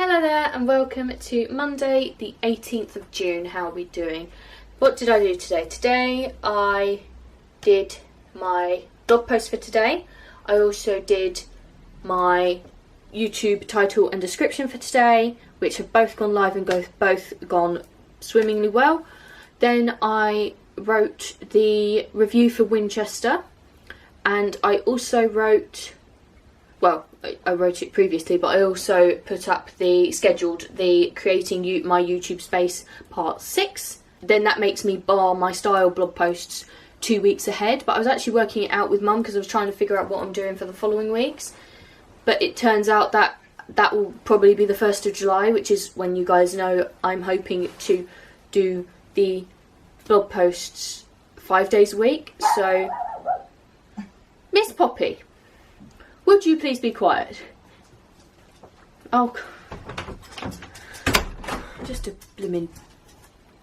Hello there and welcome to Monday the 18th of June. How are we doing? What did I do today? Today I did my blog post for today. I also did my YouTube title and description for today, which have both gone live and both gone swimmingly well. Then I wrote the review for Winchester, and I also wrote, well, I wrote it previously, but I also put up the creating my YouTube space part 6. Then that makes me bar my style blog posts 2 weeks ahead, but I was actually working it out with Mum because I was trying to figure out what I'm doing for the following weeks. But it turns out that that will probably be the 1st of July, which is when you guys know I'm hoping to do the blog posts 5 days a week. So, Miss Poppy, would you please be quiet? Oh, just a blooming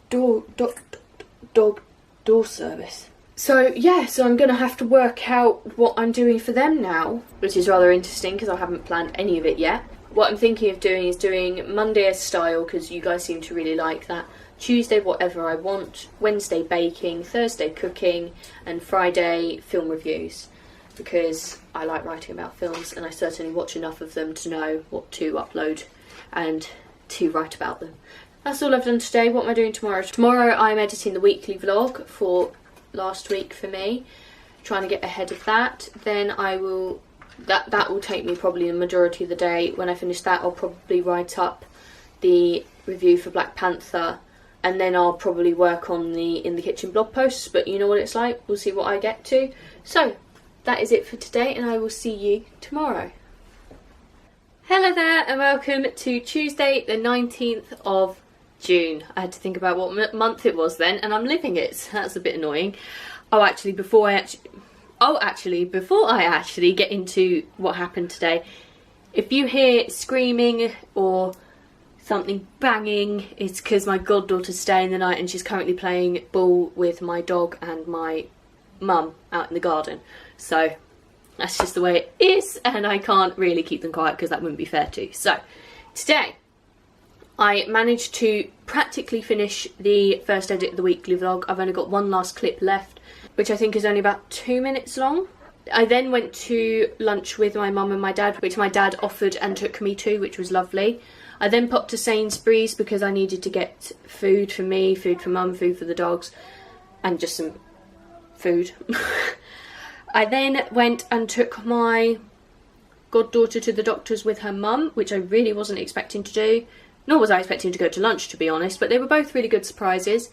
dog door service. So yeah, so I'm going to have to work out what I'm doing for them now, which is rather interesting because I haven't planned any of it yet. What I'm thinking of doing is doing Monday as style because you guys seem to really like that. Tuesday whatever I want, Wednesday baking, Thursday cooking, and Friday film reviews, because I like writing about films and I certainly watch enough of them to know what to upload and to write about them. That's all I've done today. What am I doing tomorrow? Tomorrow I'm editing the weekly vlog for last week for me, trying to get ahead of that. Then I will, that will take me probably the majority of the day. When I finish that, I'll probably write up the review for Black Panther, and then I'll probably work on the In the Kitchen blog posts, but you know what it's like, we'll see what I get to. So that is it for today, and I will see you tomorrow. Hello there and welcome to Tuesday the 19th of June. I had to think about what month it was then, and I'm living it, so that's a bit annoying. Before I actually get into what happened today, if you hear screaming or something banging, it's because my goddaughter's staying the night and she's currently playing ball with my dog and my mum out in the garden. So that's just the way it is, and I can't really keep them quiet because that wouldn't be fair to. So today I managed to practically finish the first edit of the weekly vlog. I've only got one last clip left, which I think is only about 2 minutes long. I then went to lunch with my mum and my dad, which my dad offered and took me to, which was lovely. I then popped to Sainsbury's because I needed to get food for me, food for mum, food for the dogs, and just some food. I then went and took my goddaughter to the doctor's with her mum, which I really wasn't expecting to do. Nor was I expecting to go to lunch, to be honest, but they were both really good surprises.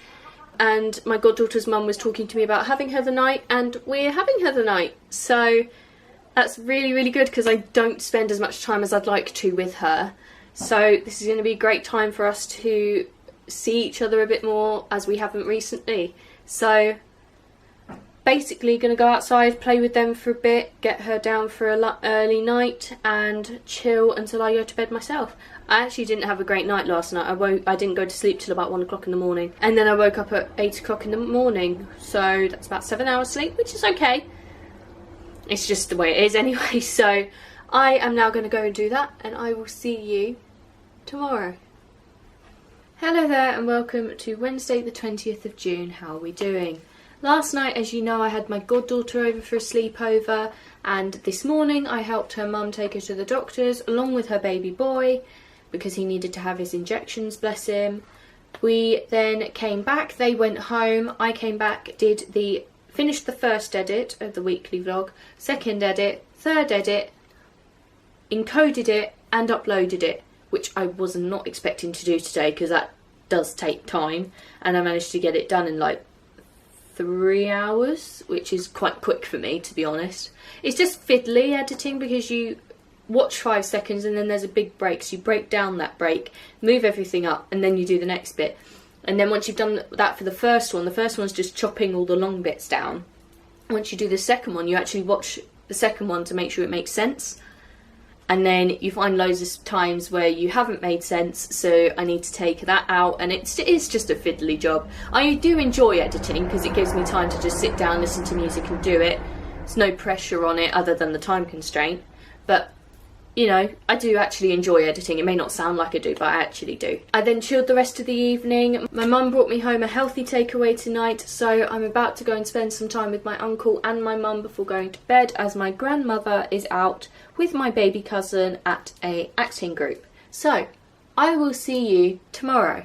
And my goddaughter's mum was talking to me about having her the night, and we're having her the night. So that's really, really good because I don't spend as much time as I'd like to with her. So this is going to be a great time for us to see each other a bit more, as we haven't recently. So basically going to go outside, play with them for a bit, get her down for an early night and chill until I go to bed myself. I actually didn't have a great night last night. I didn't go to sleep till about 1 o'clock in the morning, and then I woke up at 8 o'clock in the morning, so that's about 7 hours sleep, which is okay. It's just the way it is anyway. So I am now going to go and do that, and I will see you tomorrow. Hello there and welcome to Wednesday the 20th of June. How are we doing? Last night, as you know, I had my goddaughter over for a sleepover, and this morning I helped her mum take her to the doctor's along with her baby boy because he needed to have his injections, bless him. We then came back, they went home, I came back, finished the first edit of the weekly vlog, second edit, third edit, encoded it and uploaded it, which I was not expecting to do today because that does take time, and I managed to get it done in like 3 hours, which is quite quick for me, to be honest. It's just fiddly editing because you watch 5 seconds and then there's a big break, so you break down that break, move everything up, and then you do the next bit. And then once you've done that for the first one's just chopping all the long bits down. Once you do the second one, you actually watch the second one to make sure it makes sense. And then you find loads of times where you haven't made sense, so I need to take that out, and it is just a fiddly job. I do enjoy editing because it gives me time to just sit down, listen to music and do it. There's no pressure on it other than the time constraint, but you know, I do actually enjoy editing. It may not sound like I do, but I actually do. I then chilled the rest of the evening. My mum brought me home a healthy takeaway tonight, so I'm about to go and spend some time with my uncle and my mum before going to bed, as my grandmother is out with my baby cousin at a acting group. So, I will see you tomorrow.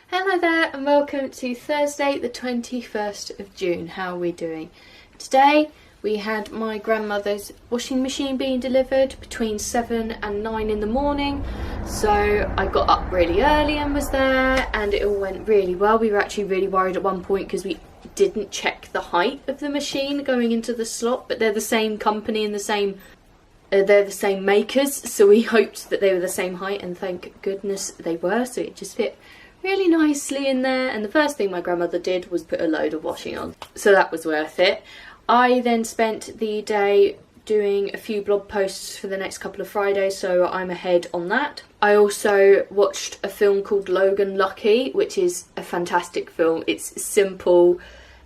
Hello there and welcome to Thursday the 21st of June. How are we doing? Today we had my grandmother's washing machine being delivered between 7 and 9 in the morning. So I got up really early and was there, and it all went really well. We were actually really worried at one point because we didn't check the height of the machine going into the slot, but they're the same company and they're the same makers, so we hoped that they were the same height, and thank goodness they were, so it just fit really nicely in there. And the first thing my grandmother did was put a load of washing on, so that was worth it. I then spent the day doing a few blog posts for the next couple of Fridays, so I'm ahead on that. I also watched a film called Logan Lucky, which is a fantastic film. It's simple,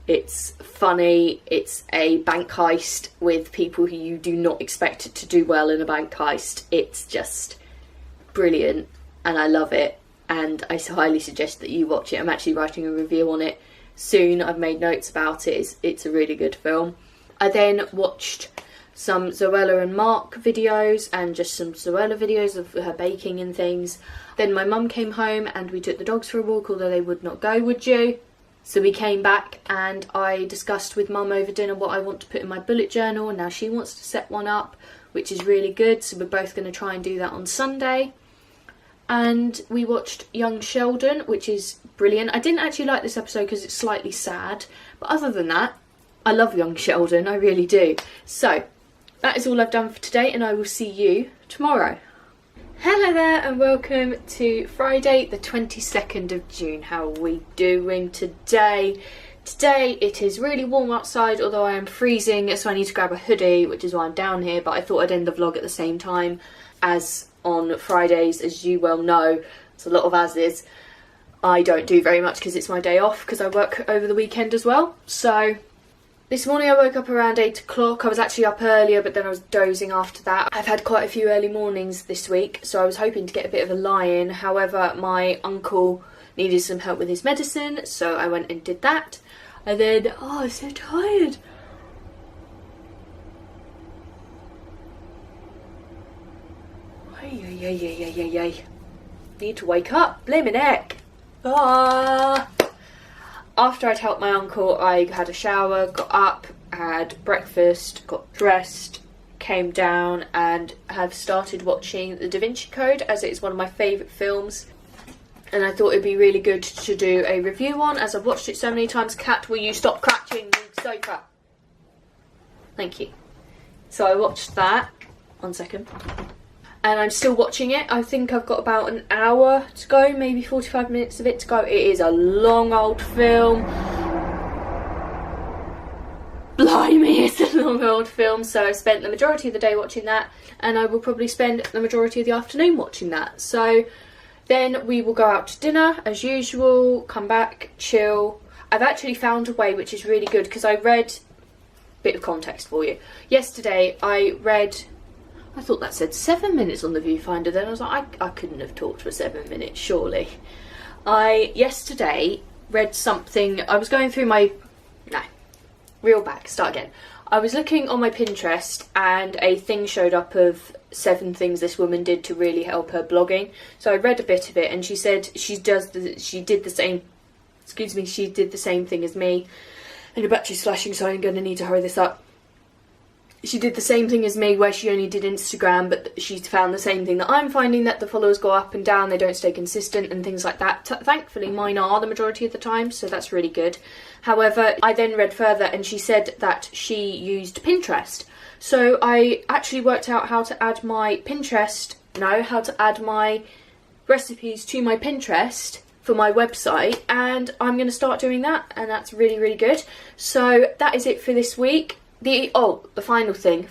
it's funny, it's a bank heist with people who you do not expect to do well in a bank heist. It's just brilliant and I love it, and I highly suggest that you watch it. I'm actually writing a review on it soon. I've made notes about it. It's a really good film. I then watched some Zoella and Mark videos and just some Zoella videos of her baking and things. Then my mum came home and we took the dogs for a walk, although they would not go, would you? So we came back and I discussed with mum over dinner what I want to put in my bullet journal, and now she wants to set one up, which is really good. So we're both going to try and do that on Sunday. And we watched Young Sheldon, which is brilliant. I didn't actually like this episode because it's slightly sad, but other than that, I love Young Sheldon, I really do. So, that is all I've done for today, and I will see you tomorrow. Hello there, and welcome to Friday the 22nd of June. How are we doing today? Today it is really warm outside, although I am freezing, so I need to grab a hoodie, which is why I'm down here, but I thought I'd end the vlog at the same time as on Fridays. As you well know, it's a lot of as-is. I don't do very much because it's my day off, because I work over the weekend as well. So this morning I woke up around 8 o'clock. I was actually up earlier, but then I was dozing after that. I've had quite a few early mornings this week, so I was hoping to get a bit of a lie-in. However, my uncle needed some help with his medicine, so I went and did that. And then, oh, I'm so tired. Yay. Need to wake up. Blimmin' heck. After I'd helped my uncle, I had a shower, got up, had breakfast, got dressed, came down and have started watching The Da Vinci Code, as it is one of my favourite films. And I thought it'd be really good to do a review on, as I've watched it so many times. Cat, will you stop scratching the sofa? Thank you. So I watched that. 1 second. And I'm still watching it. I think I've got about an hour to go, maybe 45 minutes of it to go. It is a long old film. Blimey, it's a long old film. So I've spent the majority of the day watching that, and I will probably spend the majority of the afternoon watching that. So then we will go out to dinner as usual, come back, chill. I've actually found a way which is really good, because I read, bit of context for you. Yesterday I read, I thought that said 7 minutes on the viewfinder, then I was like, I couldn't have talked for 7 minutes, surely. I yesterday read something, I was going through my, reel back, start again. I was looking on my Pinterest and a thing showed up of 7 things this woman did to really help her blogging. So I read a bit of it, and she said she did the same thing as me. And your battery's flashing, so I'm going to need to hurry this up. She did the same thing as me, where she only did Instagram, but she's found the same thing that I'm finding, that the followers go up and down, they don't stay consistent and things like that. Thankfully mine are the majority of the time, so that's really good. However, I then read further and she said that she used Pinterest. So I actually worked out how to add my recipes to my Pinterest for my website, and I'm going to start doing that, and that's really, really good. So that is it for this week. The final thing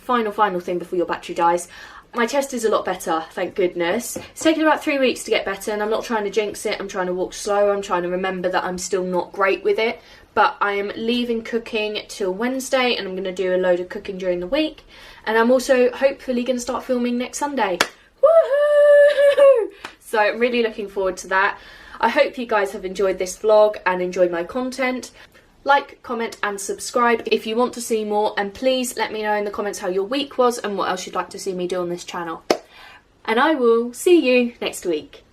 before your battery dies. My chest is a lot better, thank goodness. It's taken about 3 weeks to get better, and I'm not trying to jinx it. I'm trying to walk slow. I'm trying to remember that I'm still not great with it. But I am leaving cooking till Wednesday, and I'm going to do a load of cooking during the week. And I'm also hopefully going to start filming next Sunday. Woohoo! So I'm really looking forward to that. I hope you guys have enjoyed this vlog and enjoyed my content. Like, comment and subscribe if you want to see more, and please let me know in the comments how your week was and what else you'd like to see me do on this channel. And I will see you next week.